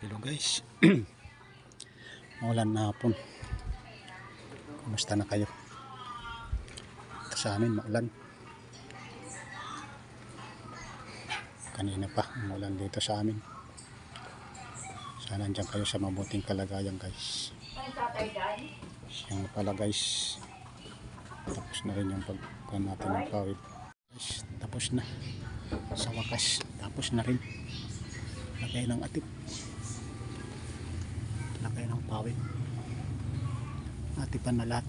Hello guys. Maulan na hapon. Kumusta na kayo? Ito sa amin maulan. Kanina pa maulan dito sa amin. Sana andyan kayo sa mabuting kalagayan guys. Yan pala guys. Tapos na rin yung pagkuhan natin ng pawid. Guys, tapos na. Sa wakas, tapos na rin. Lagay ng atip. Lagay ng pawid. Atipan na lahat.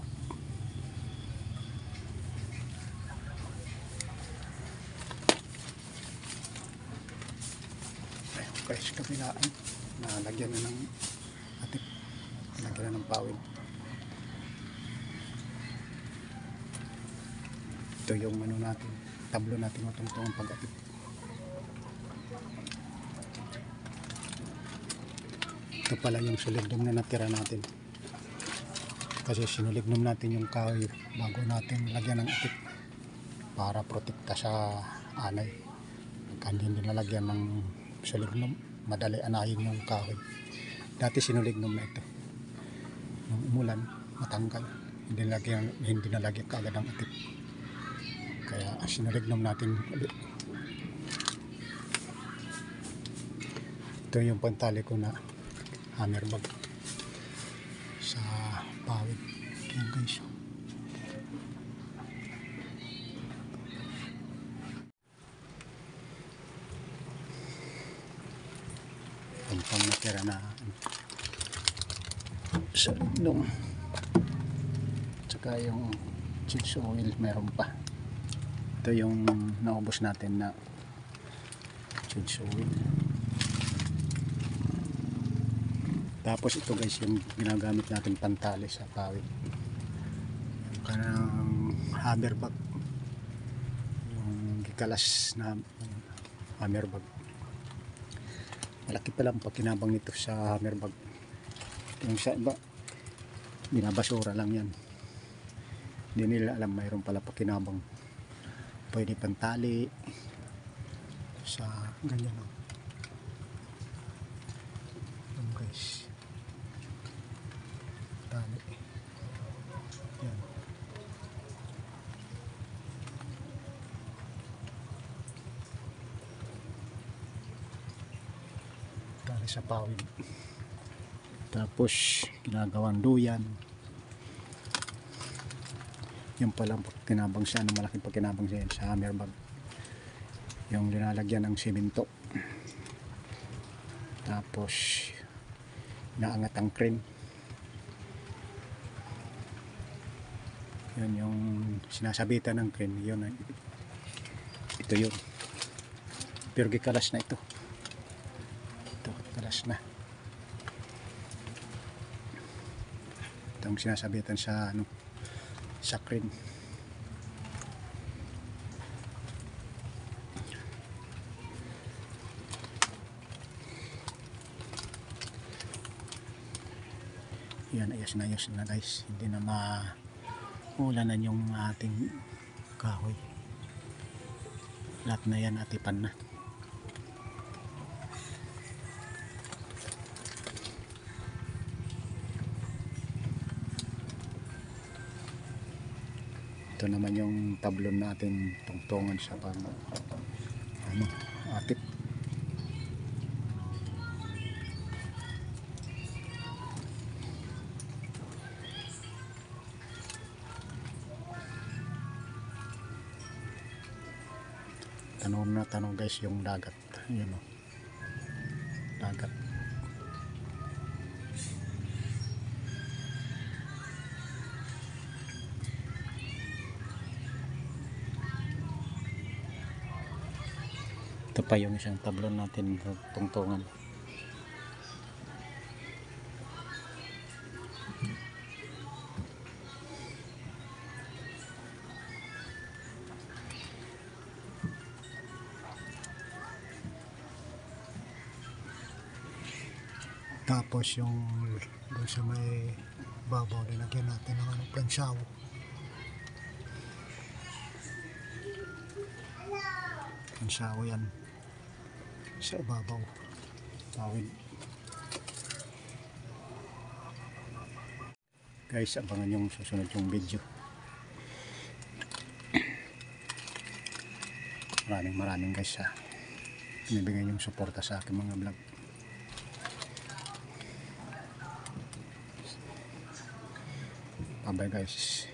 Ayun guys, kabilaan. Nalagyan na ng atip. Nalagyan na ng pawid. Ito yung ano natin, tablo natin matungtong pag-atip. Ito pala yung suligdom na natira natin. Kasi sinuligdom natin yung kahoy bago natin lagyan ng atip para protekta sa anay. Pagka hindi nalagyan ng suligdom, madali anayin yung kahoy. Dati sinuligdom na ito. Nung umulan, matanggal. Hindi nalagyan kaagad ng atip. Kaya sinuligdom natin ulit. Ito yung pantali ko na hammerbag sa pawid. Yan guys. Pampang natira na sa ligdom. Tsaka yung cheese oil meron pa. Ito yung naubos natin na cheese oil. Tapos ito guys yung ginagamit natin pantali sa pawid. Yung kanang hammerbag. Yung gikalas na hammerbag. Malaki pa lang pagkinabang nito sa hammerbag. Yung sa iba, binabasura lang yan. Hindi nila alam mayroon pala pagkinabang. Pwede pantali sa ganyan o. Yan guys. Tali. Yan. Tali sa pawid. Tapos ginagawang duyan. Yung palang pagkinabang siya, malaking pagkinabang siya sa hammerbag. Yung linalagyan ng simento. Tapos naangat ang crane. Yun yung sinasabitan ng crane. Yun, ito yun. Pero gikalas na ito. Ito, kalas na. Itong sinasabitan sa ano, sa crane. Yan, ayos na guys. Hindi na maulanan yung ating kahoy. Lahat na yan atipan na. Ito naman yung tablon natin tungtungan sa ano, atip. Tanong guys yung dagat. Yun o. Dagat. Ito pa yung isang tablon natin tungtungan. Tapos yung doon sa may babaw, nilagyan natin ng ano, plansaw. Plansaw yan sa ibabaw. Tawid. guys, abangan yung susunod yung video. Maraming guys sa binibigay yung suporta sa aking mga vlog. Bye bye guys.